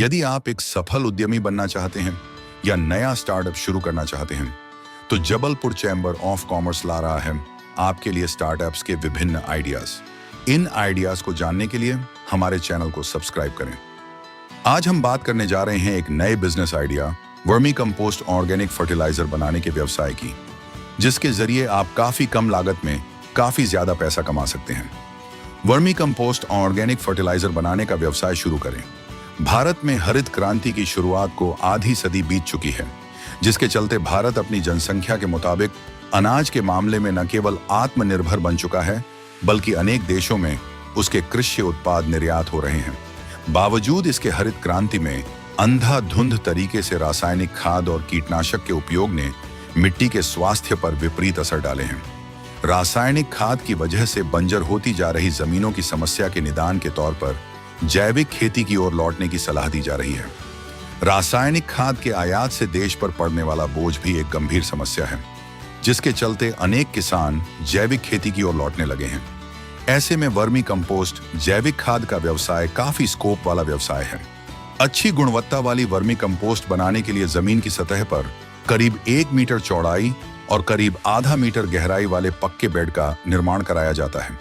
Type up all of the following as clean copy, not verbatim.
यदि आप एक सफल उद्यमी बनना चाहते हैं या नया स्टार्टअप शुरू करना चाहते हैं, तो जबलपुर चैम्बर ऑफ कॉमर्स ला रहा है आपके लिए स्टार्टअप्स के विभिन्न आइडियाज। इन आइडियाज को जानने के लिए हमारे चैनल को सब्सक्राइब करें। आज हम बात करने जा रहे हैं एक नए business idea vermi compost organic fertiliser बनाने के व्यवसाय की, जिसके जरिए आप काफी कम लागत में काफी ज्यादा पैसा कमा सकते हैं। वर्मी कंपोस्ट ऑर्गेनिक फर्टिलाइजर बनाने का व्यवसाय शुरू करें। भारत में हरित क्रांति की शुरुआत को आधी सदी बीत चुकी है, जिसके चलते भारत अपनी जनसंख्या के मुताबिक अनाज के मामले में न केवल आत्मनिर्भर बन चुका है, बल्कि अनेक देशों में उसके कृषि उत्पाद निर्यात हो रहे हैं। बावजूद इसके हरित क्रांति में अंधाधुंध तरीके से रासायनिक खाद और कीटनाशक के उपयोग ने मिट्टी के स्वास्थ्य पर विपरीत असर डाले हैं। रासायनिक खाद की वजह से बंजर होती जा रही जमीनों की समस्या के निदान के तौर पर जैविक खेती की ओर लौटने की सलाह दी जा रही है। रासायनिक खाद के आयात से देश पर पड़ने वाला बोझ भी एक गंभीर समस्या है, जिसके चलते अनेक किसान जैविक खेती की ओर लौटने लगे हैं। ऐसे में वर्मी कंपोस्ट जैविक खाद का व्यवसाय काफी स्कोप वाला व्यवसाय है। अच्छी गुणवत्ता वाली वर्मी कंपोस्ट बनाने के लिए जमीन की सतह पर करीब 1 मीटर चौड़ाई और करीब आधा मीटर गहराई वाले पक्के बेड का निर्माण कराया जाता है।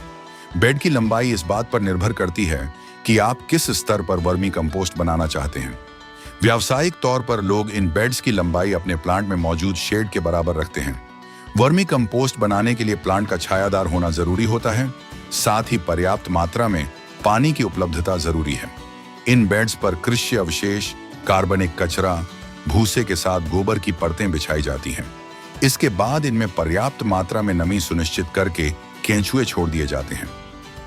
बेड की लंबाई इस बात पर निर्भर करती है कि आप किस स्तर पर वर्मी कंपोस्ट बनाना चाहते हैं। व्यावसायिक तौर पर लोग इन बेड्स की लंबाई अपने प्लांट में मौजूद शेड के बराबर रखते हैं। वर्मी कंपोस्ट बनाने के लिए प्लांट का छायादार होना जरूरी होता है, साथ ही पर्याप्त मात्रा में पानी की उपलब्धता जरूरी है। इन बेड्स पर कृषि अवशेष, कार्बनिक कचरा, भूसे के साथ गोबर की परतें बिछाई जाती हैं। इसके बाद इनमें पर्याप्त मात्रा में नमी सुनिश्चित करके केंचुए छोड़ दिए जाते हैं।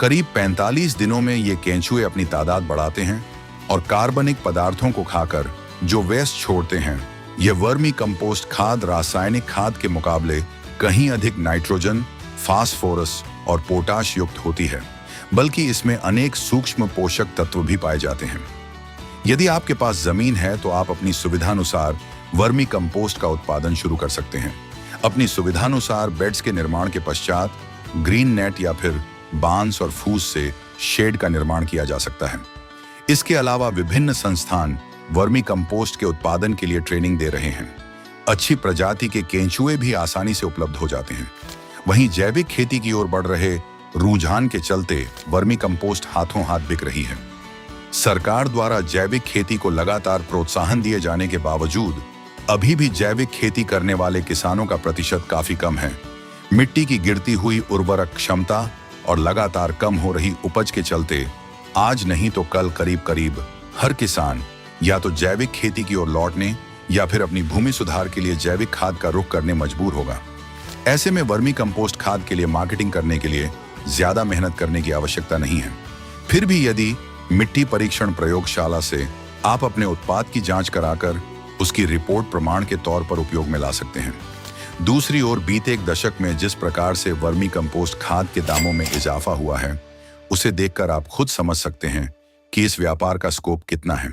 करीब 45 दिनों में ये केंचुए अपनी तादाद बढ़ाते हैं और कार्बनिक पदार्थों को खाकर जो वेस्ट छोड़ते हैं, ये वर्मी कंपोस्ट खाद रासायनिक खाद के मुकाबले कहीं अधिक नाइट्रोजन, फास्फोरस और पोटाश युक्त होती है, बल्कि इसमें अनेक सूक्ष्म पोषक तत्व भी पाए जाते हैं। यदि आपके पास जमीन है तो आप अपनी सुविधानुसार वर्मी कंपोस्ट का उत्पादन शुरू कर सकते हैं। अपनी सुविधानुसार बेड्स के निर्माण के पश्चात ग्रीन नेट या फिर बांस और फूस से शेड का निर्माण किया जा सकता है। इसके अलावा विभिन्न संस्थान वर्मी कंपोस्ट के उत्पादन के लिए ट्रेनिंग दे रहे हैं। अच्छी प्रजाति के केंचुए भी आसानी से उपलब्ध हो जाते हैं। वहीं जैविक खेती की ओर बढ़ रहे रुझान के चलते वर्मी कंपोस्ट हाथों हाथ बिक रही है। सरकार द्वारा जैविक खेती को लगातार प्रोत्साहन दिए जाने के बावजूद अभी भी जैविक खेती करने वाले किसानों का प्रतिशत काफी कम है। मिट्टी की गिरती हुई उर्वरक क्षमता और लगातार कम हो रही उपज के चलते आज नहीं तो कल करीब हर किसान या तो जैविक खेती की ओर लौटने या फिर अपनी भूमि सुधार के लिए जैविक खाद का रुख करने मजबूर होगा। ऐसे में वर्मी कंपोस्ट खाद के लिए मार्केटिंग करने के लिए ज्यादा मेहनत करने की आवश्यकता नहीं है। फिर भी यदि मिट्टी परीक्षण प्रयोगशाला से आप अपने उत्पाद की जांच कराकर उसकी रिपोर्ट प्रमाण के तौर पर उपयोग में ला सकते हैं। दूसरी ओर बीते एक दशक में जिस प्रकार से वर्मी कंपोस्ट खाद के दामों में इजाफा हुआ है, उसे देखकर आप खुद समझ सकते हैं कि इस व्यापार का स्कोप कितना है।